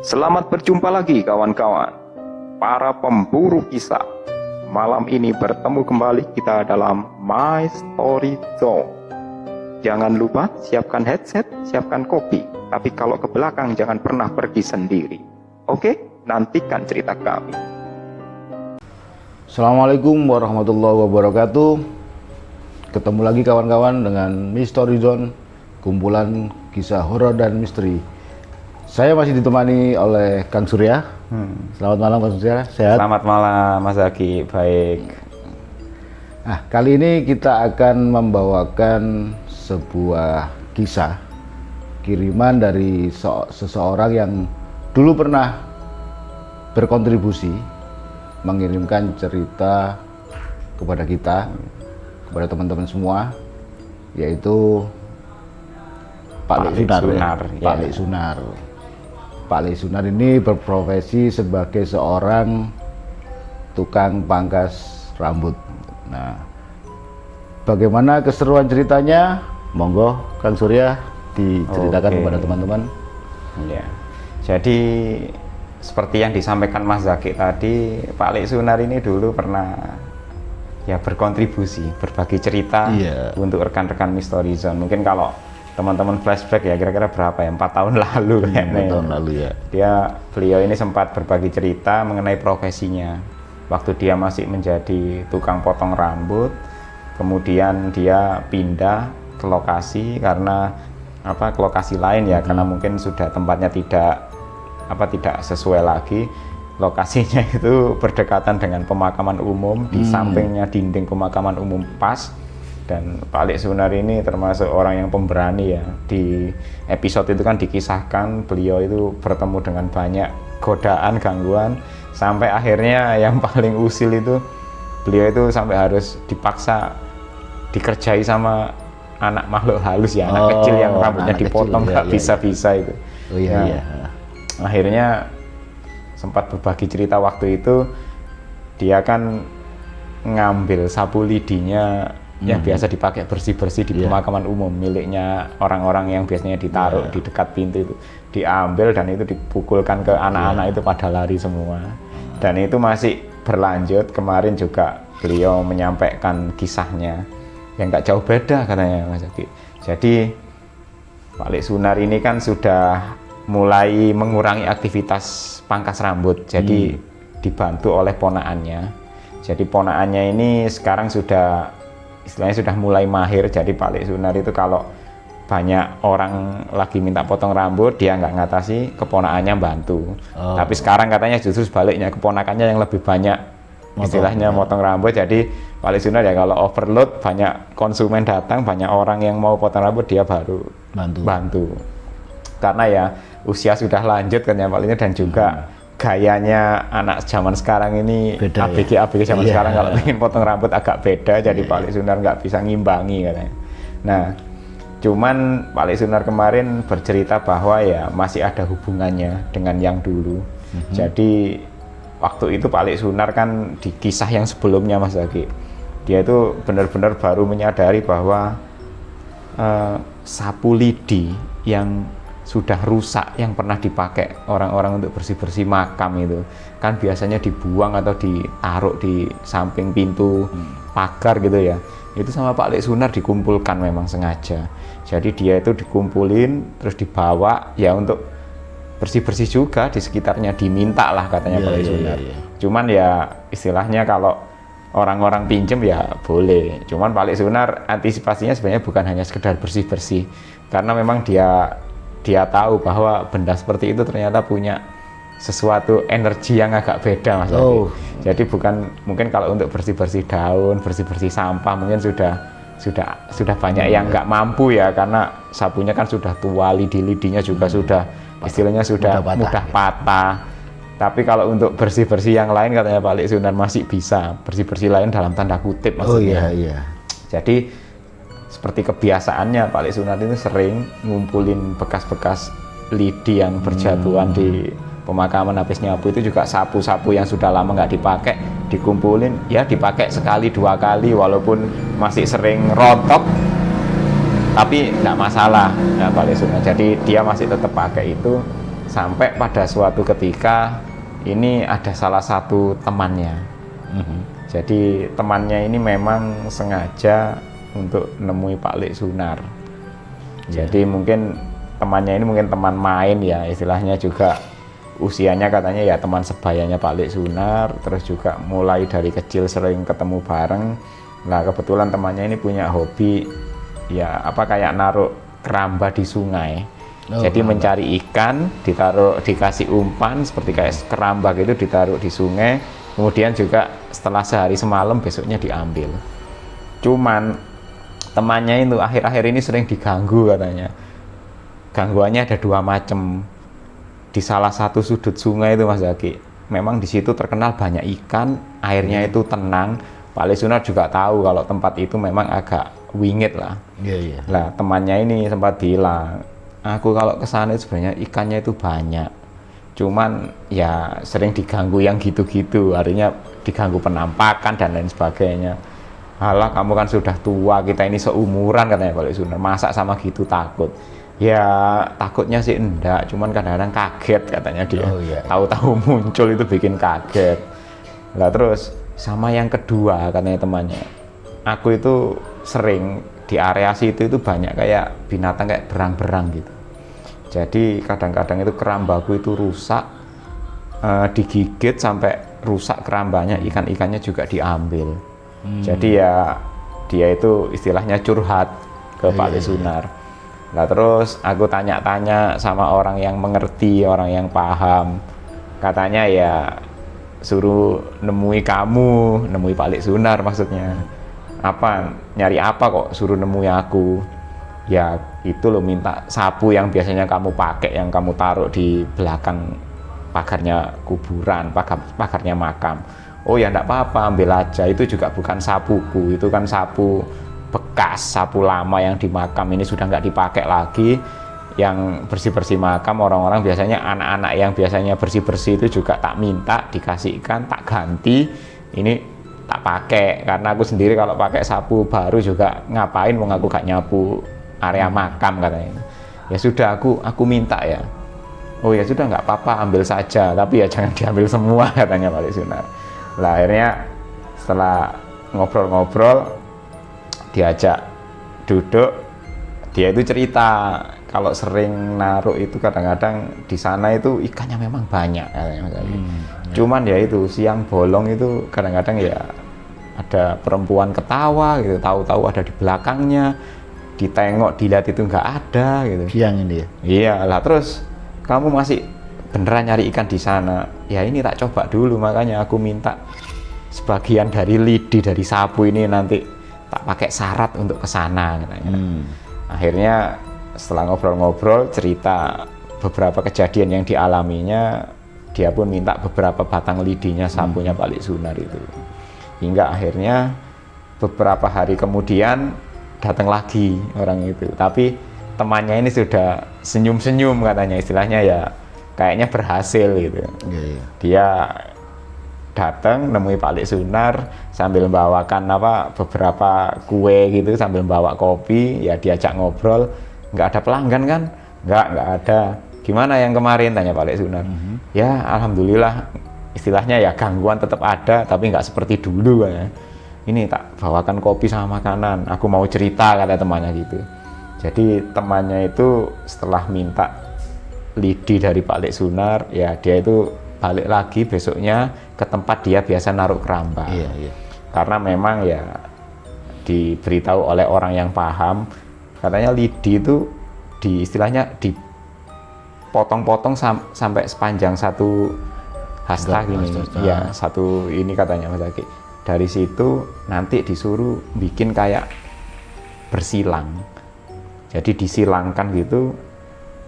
Selamat berjumpa lagi kawan-kawan, para pemburu kisah. Malam ini bertemu kembali kita dalam My Story Zone. Jangan lupa siapkan headset, siapkan kopi. Tapi kalau ke belakang jangan pernah pergi sendiri. Oke, nantikan cerita kami. Assalamualaikum warahmatullahi wabarakatuh. Ketemu lagi kawan-kawan dengan My Story Zone, kumpulan kisah horor dan misteri. Saya masih ditemani oleh Kang Surya. Selamat malam Kang Surya, sehat? Selamat malam Mas Zaki, baik. Nah, kali ini kita akan membawakan sebuah kisah kiriman dari seseorang yang dulu pernah berkontribusi mengirimkan cerita kepada kita, kepada teman-teman semua, yaitu Pak Lek Sunar. Pak Lek Sunar. Pak Lek Sunar ini berprofesi sebagai seorang tukang pangkas rambut. Nah, bagaimana keseruan ceritanya? Monggo Kang Surya diceritakan kepada teman-teman. Ya, jadi seperti yang disampaikan Mas Zaki tadi, Pak Lek Sunar ini dulu pernah ya berkontribusi, berbagi cerita untuk rekan-rekan Mystery Zone. Mungkin kalau teman-teman flashback ya kira-kira berapa ya, 4 tahun lalu 4 tahun lalu ya. Beliau ini sempat berbagi cerita mengenai profesinya waktu dia masih menjadi tukang potong rambut, kemudian dia pindah ke lokasi karena ke lokasi lain ya, karena mungkin sudah tempatnya tidak sesuai lagi. Lokasinya itu berdekatan dengan pemakaman umum, di sampingnya dinding pemakaman umum pas. Dan Pak Lek Sunar ini termasuk orang yang pemberani ya. Di episode itu kan dikisahkan beliau itu bertemu dengan banyak godaan, gangguan, sampai akhirnya yang paling usil itu beliau itu sampai harus dipaksa dikerjai sama anak makhluk halus ya, anak kecil yang rambutnya dipotong nggak bisa-bisa itu. Akhirnya sempat berbagi cerita waktu itu, dia kan ngambil sapu lidinya yang biasa dipakai bersih-bersih di pemakaman umum miliknya orang-orang yang biasanya ditaruh di dekat pintu itu, diambil dan itu dipukulkan ke anak-anak itu pada lari semua. Dan itu masih berlanjut, kemarin juga beliau menyampaikan kisahnya yang nggak jauh beda katanya Mas Zaki. Jadi Pak Lek Sunar ini kan sudah mulai mengurangi aktivitas pangkas rambut, jadi dibantu oleh ponakannya. Jadi ponakannya ini sekarang istilahnya sudah mulai mahir. Jadi Pak Lek Sunar itu kalau banyak orang lagi minta potong rambut, dia nggak ngatasi, keponakannya bantu. Tapi sekarang katanya justru sebaliknya, keponakannya yang lebih banyak istilahnya motong rambut. Jadi Pak Lek Sunar ya kalau overload, banyak konsumen datang, banyak orang yang mau potong rambut, dia baru bantu. Karena ya usia sudah lanjut kan ya Pak Lek, dan juga gayanya anak zaman sekarang ini beda, ABG zaman sekarang kalau ingin potong rambut agak beda. Jadi Pak Lek Sunar nggak bisa ngimbangi katanya. Nah, cuman Pak Lek Sunar kemarin bercerita bahwa ya masih ada hubungannya dengan yang dulu. Jadi waktu itu Pak Lek Sunar kan di kisah yang sebelumnya Mas Zaki, dia itu benar-benar baru menyadari bahwa sapu lidi yang sudah rusak, yang pernah dipakai orang-orang untuk bersih-bersih makam itu kan biasanya dibuang atau ditaruh di samping pintu pagar gitu ya. Itu sama Pak Lek Sunar dikumpulkan memang sengaja. Jadi dia itu dikumpulin terus dibawa ya untuk bersih-bersih juga di sekitarnya, diminta lah katanya Pak Lek Sunar. Cuman ya istilahnya kalau orang-orang pinjem ya boleh. Cuman Pak Lek Sunar antisipasinya sebenarnya bukan hanya sekedar bersih-bersih, karena memang dia tahu bahwa benda seperti itu ternyata punya sesuatu energi yang agak beda Mas Zaki. Jadi bukan mungkin kalau untuk bersih-bersih daun, bersih-bersih sampah mungkin sudah banyak yang nggak mampu ya, karena sapunya kan sudah tua, lidi-lidinya juga sudah istilahnya sudah mudah patah. Tapi kalau untuk bersih-bersih yang lain katanya Pak Lek Sunar masih bisa, bersih-bersih lain dalam tanda kutip maksudnya. Jadi seperti kebiasaannya Pak Lek Sunar itu sering ngumpulin bekas-bekas lidi yang berjatuhan di pemakaman habis nyapu. Itu juga sapu-sapu yang sudah lama nggak dipakai dikumpulin, ya dipakai sekali 2 kali walaupun masih sering rontok, tapi nggak masalah ya, Pak Lek Sunar. Jadi dia masih tetap pakai itu Sampai pada suatu ketika ini ada salah satu temannya. Jadi temannya ini memang sengaja untuk nemui Pak Lek Sunar. Jadi mungkin temannya ini mungkin teman main ya, istilahnya juga usianya katanya ya teman sebayanya Pak Lek Sunar, terus juga mulai dari kecil sering ketemu bareng. Nah kebetulan temannya ini punya hobi ya apa kayak naruh keramba di sungai. Jadi mencari ikan, dikasih umpan seperti kayak keramba gitu, ditaruh di sungai. Kemudian juga setelah sehari semalam besoknya diambil. Cuman temannya itu akhir-akhir ini sering diganggu katanya. Gangguannya ada 2 macam. Di salah satu sudut sungai itu Mas Zaki, memang di situ terkenal banyak ikan, airnya itu tenang. Pak Lek Sunar juga tahu kalau tempat itu memang agak wingit lah. Lah temannya ini sempat bilang, aku kalau ke sana sebenarnya ikannya itu banyak. Cuman ya sering diganggu yang gitu-gitu, artinya diganggu penampakan dan lain sebagainya. Halah kamu kan sudah tua, kita ini seumuran katanya Pak Lek Sunar, masa sama gitu takut? Ya takutnya sih enggak, cuman kadang-kadang kaget katanya dia. Tahu-tahu muncul itu bikin kaget. Lah terus sama yang kedua katanya temannya, aku itu sering di area situ itu banyak kayak binatang kayak berang-berang gitu. Jadi kadang-kadang itu kerambaku itu rusak, digigit sampai rusak kerambanya, ikan-ikannya juga diambil. Jadi ya dia itu istilahnya curhat ke Pak Lek Sunar. Nah terus aku tanya-tanya sama orang yang mengerti, orang yang paham. Katanya ya suruh nemui kamu, nemui Pak Lek Sunar maksudnya. Apa, nyari apa kok suruh nemui aku? Ya itu loh, minta sapu yang biasanya kamu pakai, yang kamu taruh di belakang pagarnya kuburan, pagarnya makam. Oh ya enggak apa-apa, ambil aja, itu juga bukan sapuku, itu kan sapu bekas, sapu lama yang di makam ini sudah nggak dipakai lagi. Yang bersih-bersih makam orang-orang biasanya, anak-anak yang biasanya bersih-bersih itu juga tak minta, dikasihkan, tak ganti, ini tak pakai, karena aku sendiri kalau pakai sapu baru juga ngapain, mau aku gak nyapu area makam katanya. Ya sudah aku minta ya. Oh ya sudah nggak apa-apa, ambil saja, tapi ya jangan diambil semua katanya Pak Lek Sunar. Lah akhirnya setelah ngobrol-ngobrol, diajak duduk, dia itu cerita kalau sering naruh itu kadang-kadang di sana itu ikannya memang banyak katanya. Cuman ya itu siang bolong itu kadang-kadang ya ada perempuan ketawa gitu, tahu-tahu ada di belakangnya, ditengok dilihat itu nggak ada gitu. Siang ini ya? Iya lah, terus kamu masih beneran nyari ikan di sana? Ya ini tak coba dulu, makanya aku minta sebagian dari lidi dari sapu ini nanti tak pakai syarat untuk ke sana katanya. Akhirnya setelah ngobrol-ngobrol, cerita beberapa kejadian yang dialaminya, dia pun minta beberapa batang lidinya sapunya Pak Lek Sunar itu. Hingga akhirnya beberapa hari kemudian datang lagi orang itu, tapi temannya ini sudah senyum-senyum katanya, istilahnya ya kayaknya berhasil gitu. Dia datang nemui Pak Lek Sunar sambil membawakan beberapa kue gitu, sambil bawa kopi, ya diajak ngobrol. Nggak ada pelanggan kan? Nggak ada. Gimana yang kemarin, tanya Pak Lek Sunar. Ya alhamdulillah, istilahnya ya gangguan tetap ada, tapi nggak seperti dulu ya. Ini tak bawakan kopi sama makanan, aku mau cerita, kata temannya gitu. Jadi temannya itu setelah minta lidi dari Pak Lek Sunar, ya dia itu balik lagi besoknya ke tempat dia biasa naruh keramba. Karena memang ya diberitahu oleh orang yang paham, katanya lidi itu istilahnya dipotong-potong sampai sepanjang satu hasta gini. Ya satu ini katanya Mas Aki. Dari situ nanti disuruh bikin kayak bersilang. Jadi disilangkan gitu,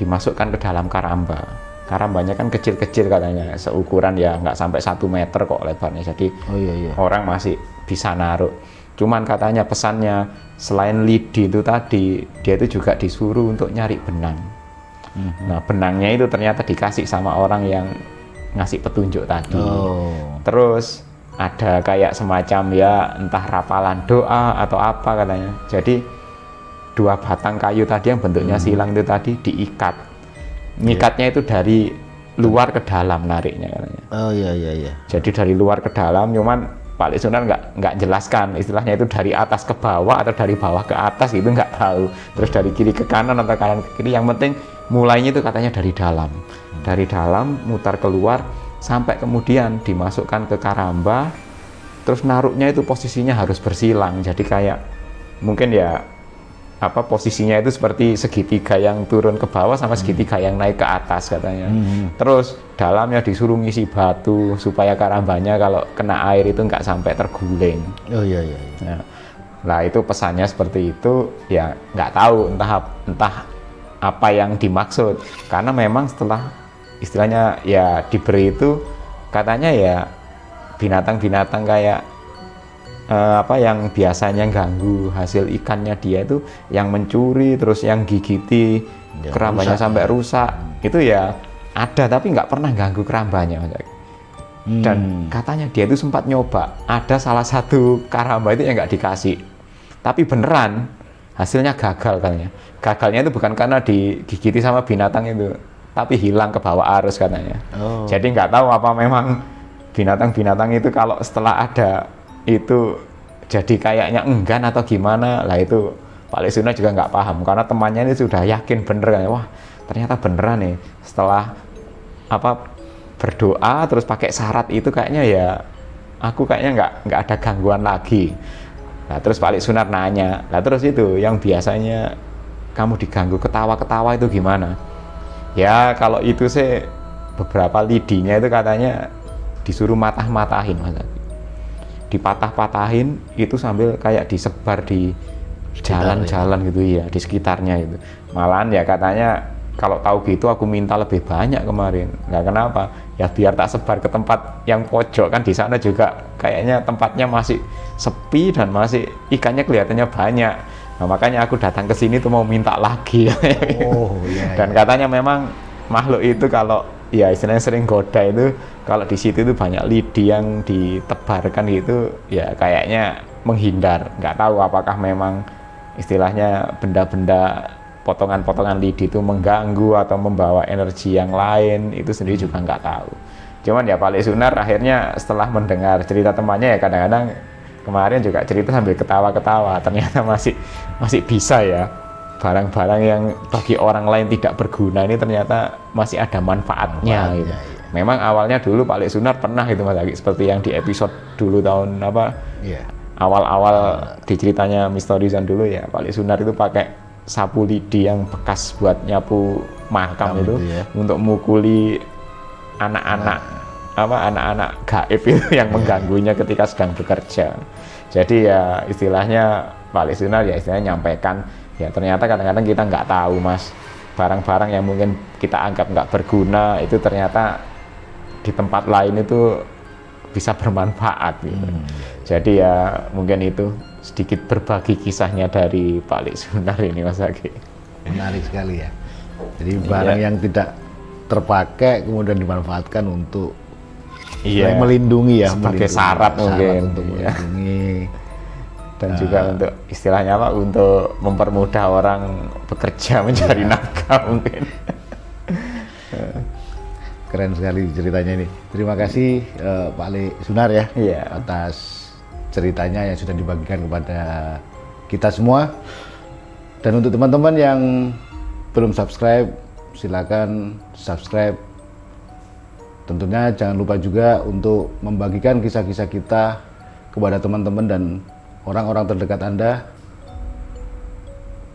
dimasukkan ke dalam karamba. Karambanya kan kecil-kecil katanya, seukuran ya nggak sampai 1 meter kok lebarnya. Jadi orang masih bisa naruh. Cuman katanya pesannya selain lidi itu tadi, dia itu juga disuruh untuk nyari benang. Nah benangnya itu ternyata dikasih sama orang yang ngasih petunjuk tadi. Terus ada kayak semacam ya entah rapalan doa atau apa katanya. Jadi 2 batang kayu tadi yang bentuknya silang itu tadi diikat Ngikatnya itu dari luar ke dalam nariknya katanya. Oh iya. Jadi dari luar ke dalam, cuman Pak Sunar nggak jelaskan istilahnya itu dari atas ke bawah atau dari bawah ke atas itu nggak tahu. Terus dari kiri ke kanan atau kanan ke kiri, yang penting mulainya itu katanya dari dalam. Dari dalam mutar keluar sampai kemudian dimasukkan ke karamba. Terus naruhnya itu posisinya harus bersilang. Jadi kayak mungkin ya posisinya itu seperti segitiga yang turun ke bawah sama segitiga yang naik ke atas katanya. Terus dalamnya disuruh ngisi batu supaya karambanya kalau kena air itu nggak sampai terguling. Oh iya. Nah itu pesannya seperti itu, ya nggak tahu entah apa yang dimaksud, karena memang setelah istilahnya ya diberi itu katanya ya binatang-binatang kayak yang biasanya ganggu hasil ikannya dia itu, yang mencuri terus yang gigiti kerambanya sampai rusak itu ya ada, tapi nggak pernah ganggu kerambanya. Dan katanya dia itu sempat nyoba, ada salah satu karamba itu yang nggak dikasih, tapi beneran hasilnya gagal katanya. Gagalnya itu bukan karena digigiti sama binatang itu, tapi hilang ke bawah arus katanya. Jadi nggak tahu apa memang binatang-binatang itu kalau setelah ada itu jadi kayaknya enggan atau gimana. Lah itu Pak Lesuna juga nggak paham, karena temannya ini sudah yakin bener kan, wah ternyata beneran nih setelah berdoa terus pakai syarat itu kayaknya ya aku kayaknya nggak ada gangguan lagi. Nah terus Pak Sunar nanya, lah terus itu yang biasanya kamu diganggu ketawa-ketawa itu gimana? Ya kalau itu sih beberapa lidinya itu katanya disuruh matah-matahin, dipatah-patahin itu sambil kayak disebar di jalan-jalan gitu ya, di sekitarnya itu. Malahan ya katanya kalau tahu gitu aku minta lebih banyak kemarin. Nggak kenapa? Ya biar tak sebar ke tempat yang pojok, kan di sana juga kayaknya tempatnya masih sepi dan masih ikannya kelihatannya banyak. Nah, makanya aku datang ke sini tuh mau minta lagi. Dan katanya memang makhluk itu kalau ya istilahnya sering goda itu, kalau di situ itu banyak lidi yang ditebarkan gitu, ya kayaknya menghindar. Nggak tahu apakah memang istilahnya benda-benda potongan-potongan lidi itu mengganggu atau membawa energi yang lain, itu sendiri juga nggak tahu. Cuman ya Pak Sunar akhirnya setelah mendengar cerita temannya, ya kadang-kadang kemarin juga cerita sambil ketawa-ketawa, ternyata masih bisa ya barang-barang yang bagi orang lain tidak berguna ini ternyata masih ada manfaatnya gitu. Memang awalnya dulu Pak Sunar pernah itu Mas Aki, seperti yang di episode dulu tahun awal-awal di ceritanya Misteri Zone dulu ya, Pak Sunar itu pakai sapu lidi yang bekas buat nyapu makam itu untuk mukuli anak-anak anak-anak gaib itu yang mengganggunya ketika sedang bekerja. Jadi ya istilahnya Pak Sunar ya istilahnya nyampaikan, ya ternyata kadang-kadang kita nggak tahu Mas, barang-barang yang mungkin kita anggap nggak berguna itu ternyata di tempat lain itu bisa bermanfaat gitu. Jadi ya mungkin itu sedikit berbagi kisahnya dari Pak Sunar ini Mas Aki. Menarik sekali ya. Jadi barang yang tidak terpakai kemudian dimanfaatkan untuk melindungi ya, sebagai syarat mungkin untuk melindungi. Dan juga untuk istilahnya untuk mempermudah orang bekerja mencari nafkah mungkin. Keren sekali ceritanya ini. Terima kasih Pak Sunar ya atas ceritanya yang sudah dibagikan kepada kita semua. Dan untuk teman-teman yang belum subscribe, silakan subscribe. Tentunya jangan lupa juga untuk membagikan kisah-kisah kita kepada teman-teman dan orang-orang terdekat Anda.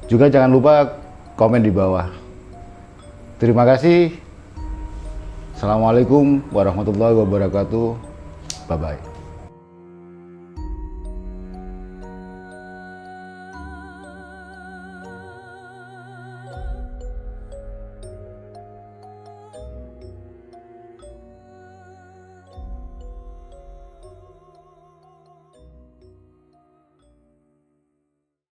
Juga jangan lupa komen di bawah. Terima kasih. Assalamualaikum warahmatullahi wabarakatuh. Bye-bye.